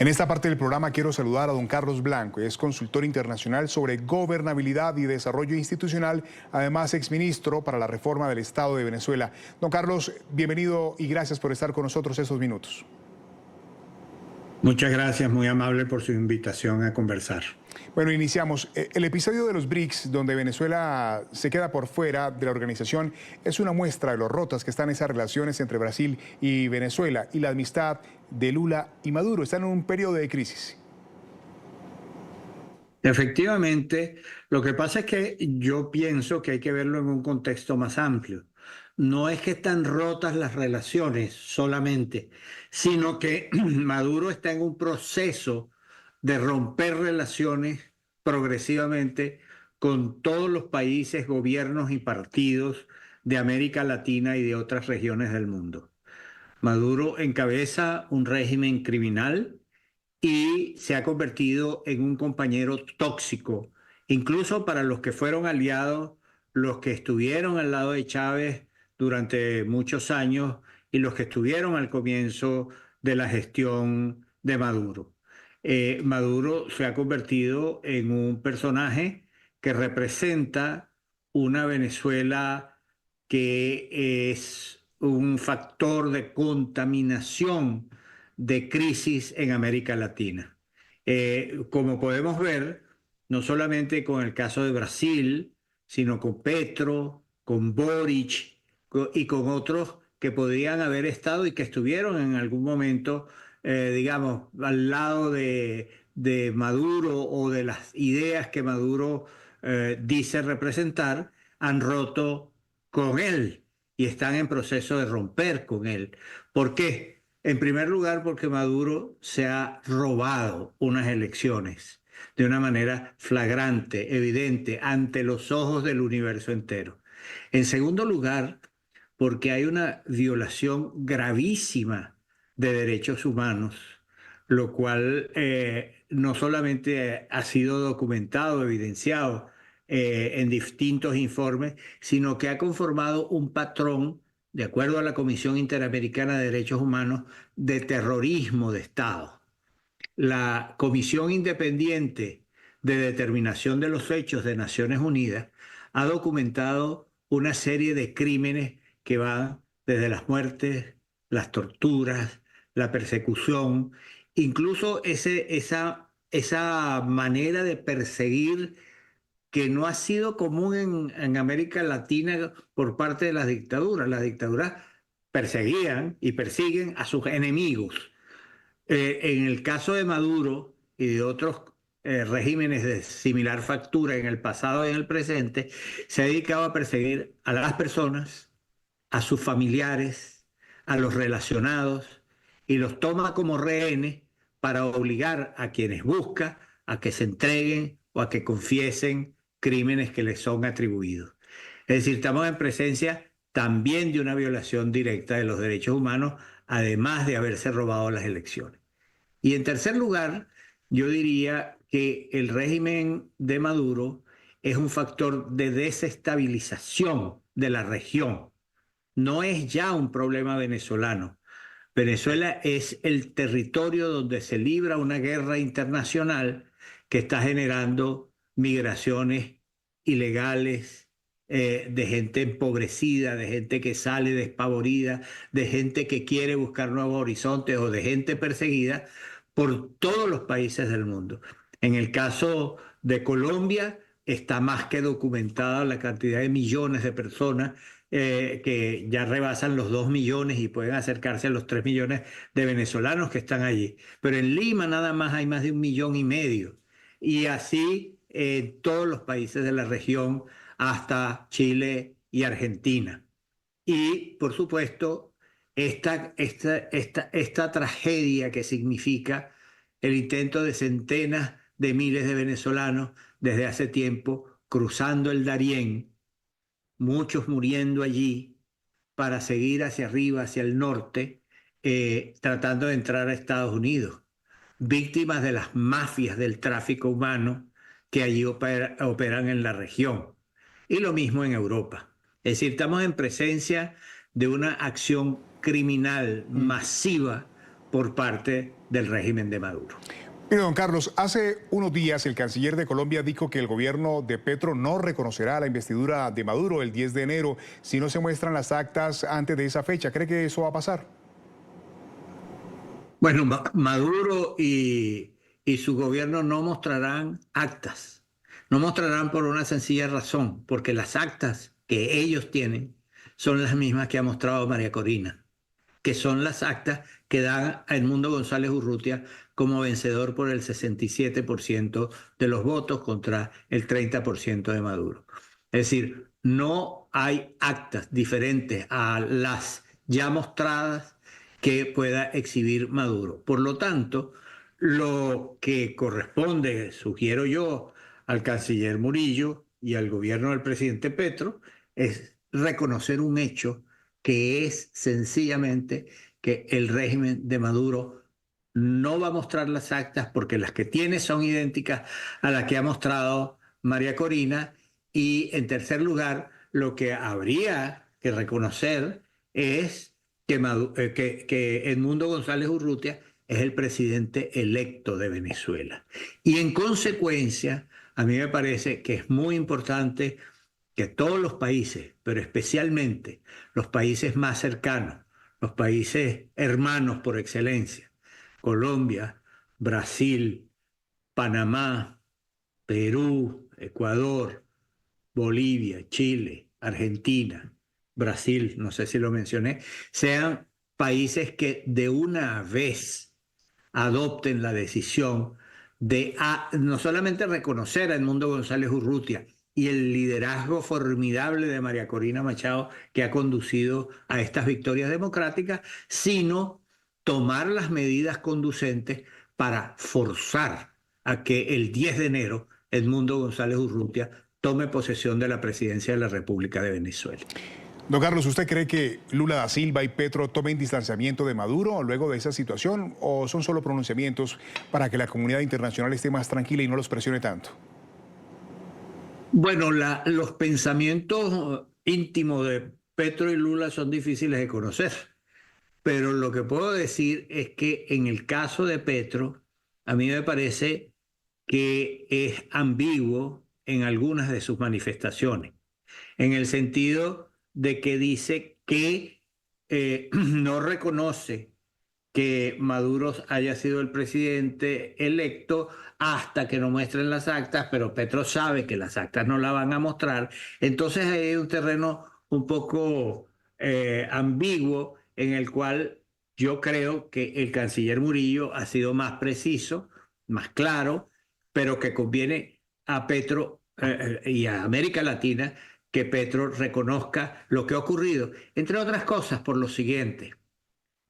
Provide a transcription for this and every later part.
En esta parte del programa quiero saludar a don Carlos Blanco, es consultor internacional sobre gobernabilidad y desarrollo institucional, además exministro para la reforma del Estado de Venezuela. Don Carlos, bienvenido y gracias por estar con nosotros estos minutos. Muchas gracias, muy amable por su invitación a conversar. Bueno, iniciamos. El episodio de los BRICS, donde Venezuela se queda por fuera de la organización, es una muestra de lo rotas que están esas relaciones entre Brasil y Venezuela y la amistad de Lula y Maduro. Están en un periodo de crisis. Efectivamente, lo que pasa es que yo pienso que hay que verlo en un contexto más amplio. No es que están rotas las relaciones solamente, sino que Maduro está en un proceso de romper relaciones progresivamente con todos los países, gobiernos y partidos de América Latina y de otras regiones del mundo. Maduro encabeza un régimen criminal y se ha convertido en un compañero tóxico, incluso para los que fueron aliados, los que estuvieron al lado de Chávez durante muchos años y los que estuvieron al comienzo de la gestión de Maduro. Maduro se ha convertido en un personaje que representa una Venezuela que es un factor de contaminación de crisis en América Latina. Como podemos ver, no solamente con el caso de Brasil, sino con Petro, con Boric y con otros que podrían haber estado y que estuvieron en algún momento, digamos, al lado de Maduro o de las ideas que Maduro dice representar, han roto con él y están en proceso de romper con él. ¿Por qué? En primer lugar, porque Maduro se ha robado unas elecciones de una manera flagrante, evidente, ante los ojos del universo entero. En segundo lugar, porque hay una violación gravísima de derechos humanos, lo cual no solamente ha sido documentado, evidenciado en distintos informes, sino que ha conformado un patrón, de acuerdo a la Comisión Interamericana de Derechos Humanos, de terrorismo de Estado. La Comisión Independiente de Determinación de los Hechos de Naciones Unidas ha documentado una serie de crímenes que van desde las muertes, las torturas, la persecución, incluso esa manera de perseguir que no ha sido común en América Latina por parte de las dictaduras. Las dictaduras perseguían y persiguen a sus enemigos. En el caso de Maduro y de otros regímenes de similar factura en el pasado y en el presente, se ha dedicado a perseguir a las personas, a sus familiares, a los relacionados, y los toma como rehenes para obligar a quienes busca a que se entreguen o a que confiesen crímenes que les son atribuidos. Es decir, estamos en presencia también de una violación directa de los derechos humanos, además de haberse robado las elecciones. Y en tercer lugar, yo diría que el régimen de Maduro es un factor de desestabilización de la región. No es ya un problema venezolano. Venezuela es el territorio donde se libra una guerra internacional que está generando migraciones ilegales, de gente empobrecida, de gente que sale despavorida, de gente que quiere buscar nuevos horizontes o de gente perseguida por todos los países del mundo. En el caso de Colombia está más que documentada la cantidad de millones de personas que ya rebasan los 2 millones y pueden acercarse a los 3 millones de venezolanos que están allí. Pero en Lima nada más hay más de 1,5 millones. Y así todos los países de la región hasta Chile y Argentina. Y por supuesto, esta tragedia que significa el intento de centenas de miles de venezolanos desde hace tiempo cruzando el Darién, muchos muriendo allí para seguir hacia arriba, hacia el norte, tratando de entrar a Estados Unidos, víctimas de las mafias del tráfico humano que allí operan en la región. Y lo mismo en Europa. Es decir, estamos en presencia de una acción criminal masiva por parte del régimen de Maduro. Mire, don Carlos, hace unos días el canciller de Colombia dijo que el gobierno de Petro no reconocerá la investidura de Maduro el 10 de enero si no se muestran las actas antes de esa fecha. ¿Cree que eso va a pasar? Bueno, Maduro y su gobierno no mostrarán actas. No mostrarán por una sencilla razón, porque las actas que ellos tienen son las mismas que ha mostrado María Corina, que son las actas que dan a Edmundo González Urrutia como vencedor por el 67% de los votos contra el 30% de Maduro. Es decir, no hay actas diferentes a las ya mostradas que pueda exhibir Maduro. Por lo tanto, lo que corresponde, sugiero yo, al canciller Murillo y al gobierno del presidente Petro es reconocer un hecho que es sencillamente que el régimen de Maduro no va a mostrar las actas porque las que tiene son idénticas a las que ha mostrado María Corina. Y en tercer lugar, lo que habría que reconocer es que Edmundo González Urrutia es el presidente electo de Venezuela. Y en consecuencia, a mí me parece que es muy importante que todos los países, pero especialmente los países más cercanos, los países hermanos por excelencia, Colombia, Brasil, Panamá, Perú, Ecuador, Bolivia, Chile, Argentina, Brasil, no sé si lo mencioné, sean países que de una vez adopten la decisión de no solamente reconocer a Edmundo González Urrutia y el liderazgo formidable de María Corina Machado que ha conducido a estas victorias democráticas, sino tomar las medidas conducentes para forzar a que el 10 de enero Edmundo González Urrutia tome posesión de la presidencia de la República de Venezuela. Don Carlos, ¿usted cree que Lula da Silva y Petro tomen distanciamiento de Maduro luego de esa situación o son solo pronunciamientos para que la comunidad internacional esté más tranquila y no los presione tanto? Bueno, los pensamientos íntimos de Petro y Lula son difíciles de conocer, pero lo que puedo decir es que en el caso de Petro, a mí me parece que es ambiguo en algunas de sus manifestaciones, en el sentido de que dice que no reconoce que Maduro haya sido el presidente electo hasta que no muestren las actas, pero Petro sabe que las actas no la van a mostrar. Entonces hay un terreno un poco ambiguo en el cual yo creo que el canciller Murillo ha sido más preciso, más claro, pero que conviene a Petro y a América Latina que Petro reconozca lo que ha ocurrido, entre otras cosas por lo siguiente,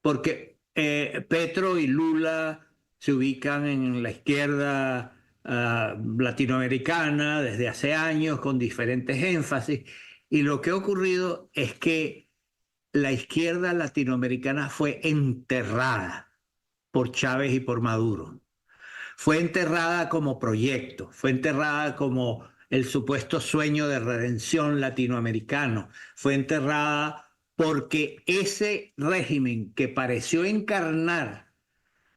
porque Petro y Lula se ubican en la izquierda latinoamericana desde hace años con diferentes énfasis, y lo que ha ocurrido es que la izquierda latinoamericana fue enterrada por Chávez y por Maduro. Fue enterrada como proyecto, fue enterrada como el supuesto sueño de redención latinoamericano, fue enterrada porque ese régimen que pareció encarnar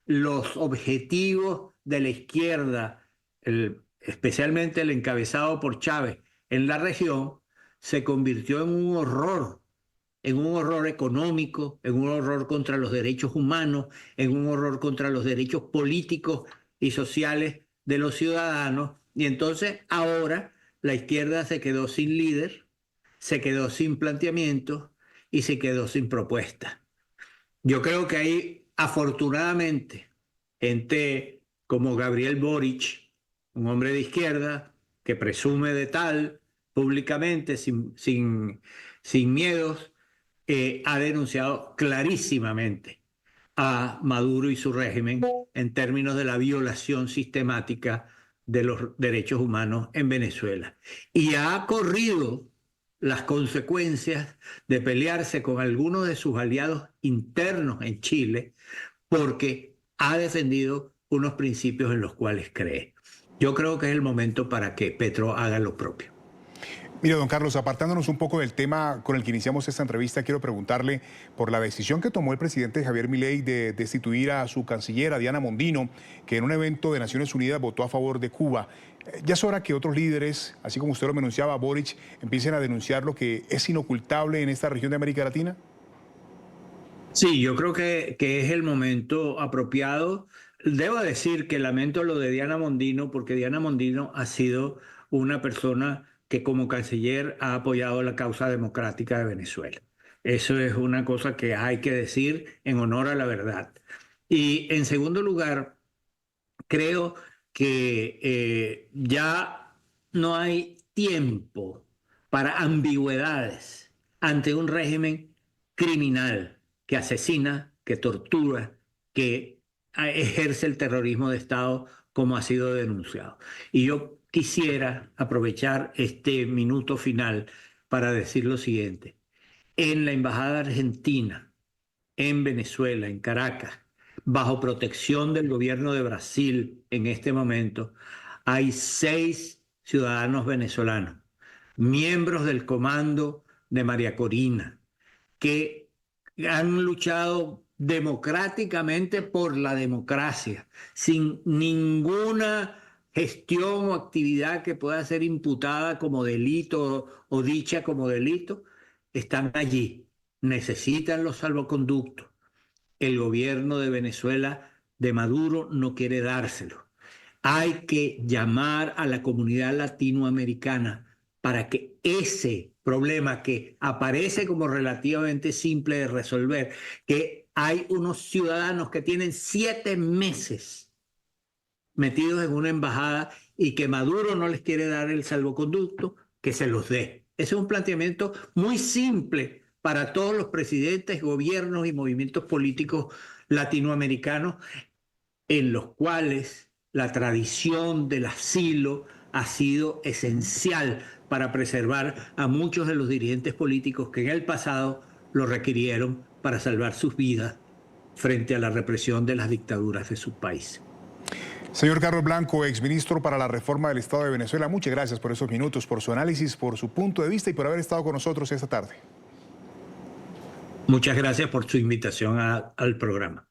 los objetivos de la izquierda, especialmente el encabezado por Chávez en la región, se convirtió en un horror económico, en un horror contra los derechos humanos, en un horror contra los derechos políticos y sociales de los ciudadanos. Y entonces ahora la izquierda se quedó sin líder, se quedó sin planteamientos y se quedó sin propuesta. Yo creo que hay, afortunadamente, gente como Gabriel Boric, un hombre de izquierda que presume de tal públicamente, sin miedos, ha denunciado clarísimamente a Maduro y su régimen en términos de la violación sistemática de los derechos humanos en Venezuela. Y ha corrido las consecuencias de pelearse con algunos de sus aliados internos en Chile porque ha defendido unos principios en los cuales cree. Yo creo que es el momento para que Petro haga lo propio. Mire, don Carlos, apartándonos un poco del tema con el que iniciamos esta entrevista, quiero preguntarle por la decisión que tomó el presidente Javier Milei de destituir a su canciller, a Diana Mondino, que en un evento de Naciones Unidas votó a favor de Cuba. Ya es hora que otros líderes, así como usted lo anunciaba, Boric, empiecen a denunciar lo que es inocultable en esta región de América Latina. Sí, yo creo que es el momento apropiado. Debo decir que lamento lo de Diana Mondino, porque Diana Mondino ha sido una persona que como canciller ha apoyado la causa democrática de Venezuela. Eso es una cosa que hay que decir en honor a la verdad. Y en segundo lugar, creo que ya no hay tiempo para ambigüedades ante un régimen criminal que asesina, que tortura, que ejerce el terrorismo de Estado como ha sido denunciado. Y yo quisiera aprovechar este minuto final para decir lo siguiente. En la Embajada Argentina, en Venezuela, en Caracas, bajo protección del gobierno de Brasil en este momento, hay 6 ciudadanos venezolanos, miembros del comando de María Corina, que han luchado democráticamente por la democracia, sin ninguna gestión o actividad que pueda ser imputada como delito o dicha como delito, están allí. Necesitan los salvoconductos. El gobierno de Venezuela de Maduro no quiere dárselo. Hay que llamar a la comunidad latinoamericana para que ese problema que aparece como relativamente simple de resolver, que hay unos ciudadanos que tienen 7 meses metidos en una embajada y que Maduro no les quiere dar el salvoconducto, que se los dé. Ese es un planteamiento muy simple para todos los presidentes, gobiernos y movimientos políticos latinoamericanos en los cuales la tradición del asilo ha sido esencial para preservar a muchos de los dirigentes políticos que en el pasado lo requirieron para salvar sus vidas frente a la represión de las dictaduras de su país. Señor Carlos Blanco, exministro para la Reforma del Estado de Venezuela, muchas gracias por esos minutos, por su análisis, por su punto de vista y por haber estado con nosotros esta tarde. Muchas gracias por su invitación al programa.